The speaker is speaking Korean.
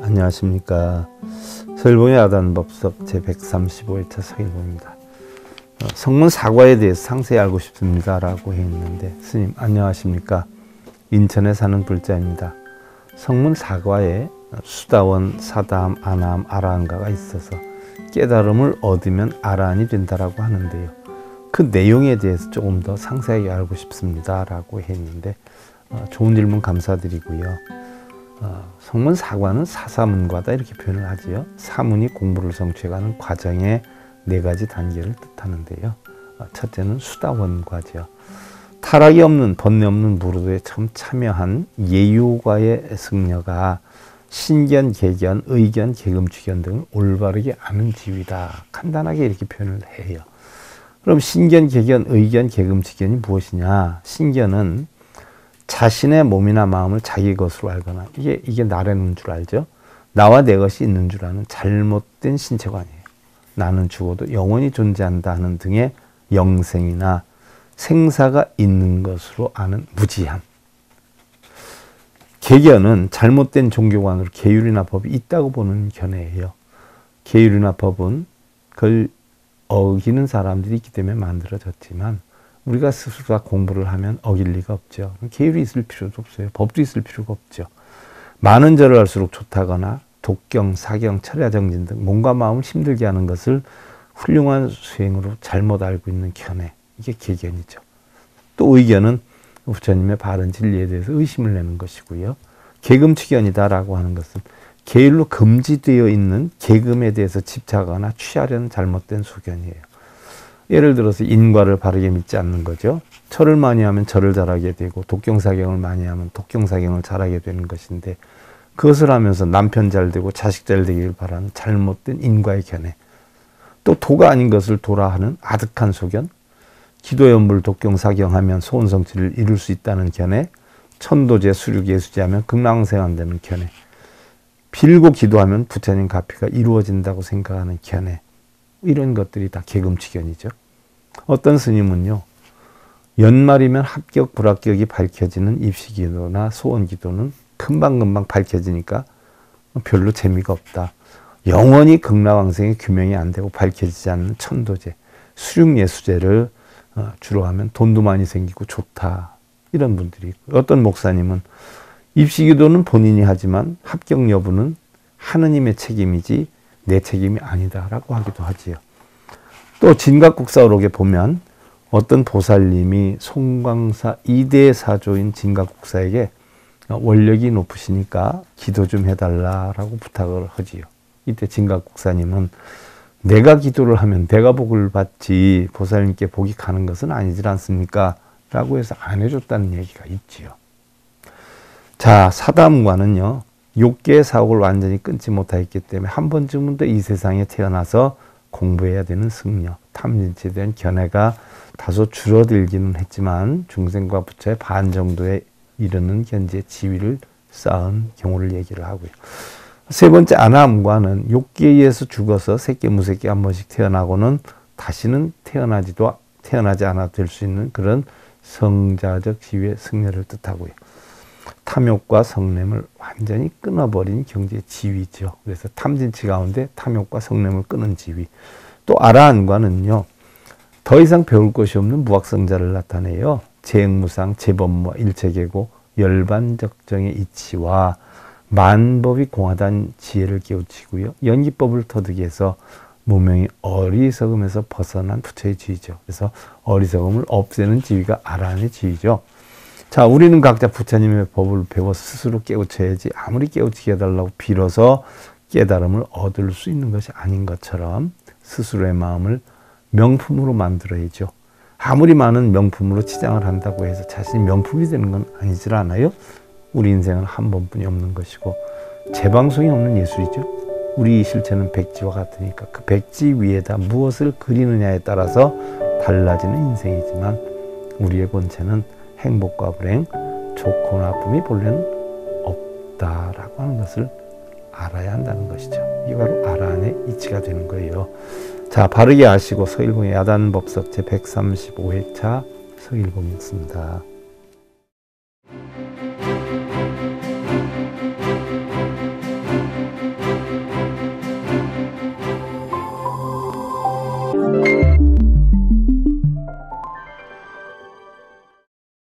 안녕하십니까. 서일봉의 야단법석 제135회차 서일봉입니다. 성문 사과에 대해서 상세히 알고 싶습니다 라고 했는데, 스님 안녕하십니까. 인천에 사는 불자입니다. 성문 사과에 수다원, 사담, 아남, 아라한가가 있어서 깨달음을 얻으면 아라한이 된다라고 하는데요. 그 내용에 대해서 조금 더 상세하게 알고 싶습니다 라고 했는데, 좋은 질문 감사드리고요. 성문 사과는 사사문과다 이렇게 표현을 하지요. 사문이 공부를 성취해가는 과정의 4가지 단계를 뜻하는데요. 첫째는 수다원과죠. 타락이 없는 번뇌 없는 무로도에 처음 참여한 예유과의 승려가 신견, 개견, 의견, 계금취견 등을 올바르게 아는 지위다. 간단하게 이렇게 표현을 해요. 그럼 신견, 개견, 의견, 계금취견이 무엇이냐? 신견은 자신의 몸이나 마음을 자기 것으로 알거나, 이게 나라는 줄 알죠? 나와 내 것이 있는 줄 아는 잘못된 신체관이에요. 나는 죽어도 영원히 존재한다 하는 등의 영생이나 생사가 있는 것으로 아는 무지함. 계견은 잘못된 종교관으로 계율이나 법이 있다고 보는 견해예요. 계율이나 법은 그걸 어기는 사람들이 있기 때문에 만들어졌지만, 우리가 스스로 공부를 하면 어길 리가 없죠. 계율이 있을 필요도 없어요. 법도 있을 필요가 없죠. 많은 절을 할수록 좋다거나 독경, 사경, 철야정진 등 몸과 마음을 힘들게 하는 것을 훌륭한 수행으로 잘못 알고 있는 견해. 이게 계견이죠. 또 의견은 부처님의 바른 진리에 대해서 의심을 내는 것이고요. 계금취견이다라고 하는 것은 계율로 금지되어 있는 계금에 대해서 집착하거나 취하려는 잘못된 소견이에요. 예를 들어서 인과를 바르게 믿지 않는 거죠. 철을 많이 하면 절을 잘하게 되고, 독경사경을 많이 하면 독경사경을 잘하게 되는 것인데, 그것을 하면서 남편 잘 되고 자식 잘 되길 바라는 잘못된 인과의 견해. 또 도가 아닌 것을 도라 하는 아득한 소견. 기도연불 독경사경하면 소원성취를 이룰 수 있다는 견해. 천도제 수륙예수제하면 극락생한다는 견해. 빌고 기도하면 부처님 가피가 이루어진다고 생각하는 견해. 이런 것들이 다 계금취견이죠. 어떤 스님은요, 연말이면 합격, 불합격이 밝혀지는 입시기도나 소원기도는 금방금방 밝혀지니까 별로 재미가 없다. 영원히 극락왕생의 규명이 안 되고 밝혀지지 않는 천도제, 수륙예수제를 주로 하면 돈도 많이 생기고 좋다. 이런 분들이 있고, 어떤 목사님은 입시기도는 본인이 하지만 합격 여부는 하느님의 책임이지 내 책임이 아니다라고 하기도 하지요. 또 진각국사록에 보면 어떤 보살님이 송광사 2대 사조인 진각국사에게 원력이 높으시니까 기도 좀 해달라라고 부탁을 하지요. 이때 진각국사님은 내가 기도를 하면 내가 복을 받지 보살님께 복이 가는 것은 아니지 않습니까? 라고 해서 안 해줬다는 얘기가 있지요. 자, 사담과는요, 6개의 사옥을 완전히 끊지 못하였기 때문에 한 번쯤은 더 이 세상에 태어나서 공부해야 되는 승려, 탐진치에 대한 견해가 다소 줄어들기는 했지만 중생과 부처의 반 정도에 이르는 현재 지위를 쌓은 경우를 얘기를 하고요. 세 번째 아나함과는 6개에 의해서 죽어서 새끼 무새끼 한 번씩 태어나고는 다시는 태어나지 않아도 될 수 있는 그런 성자적 지위의 승려를 뜻하고요. 탐욕과 성냄을 완전히 끊어버린 경지의 지위죠. 그래서 탐진치 가운데 탐욕과 성냄을 끊은 지위. 또 아라한과는요, 더 이상 배울 것이 없는 무학성자를 나타내요. 재행무상, 재범무와 일체계고 열반적정의 이치와 만법이 공하다는 지혜를 깨우치고요. 연기법을 터득이 해서 무명이 어리석음에서 벗어난 부처의 지위죠. 그래서 어리석음을 없애는 지위가 아라한의 지위죠. 자, 우리는 각자 부처님의 법을 배워 스스로 깨우쳐야지 아무리 깨우치게 해달라고 빌어서 깨달음을 얻을 수 있는 것이 아닌 것처럼 스스로의 마음을 명품으로 만들어야죠. 아무리 많은 명품으로 치장을 한다고 해서 자신이 명품이 되는 건 아니질 않아요? 우리 인생은 한 번뿐이 없는 것이고 재방송이 없는 예술이죠. 우리 실체는 백지와 같으니까 그 백지 위에다 무엇을 그리느냐에 따라서 달라지는 인생이지만 우리의 본체는 행복과 불행, 좋고 나쁨이 본래는 없다라고 하는 것을 알아야 한다는 것이죠. 이게 바로 아라한의 이치가 되는 거예요. 자, 바르게 아시고 서일봉의 야단법석 제135회차 서일봉이었습니다.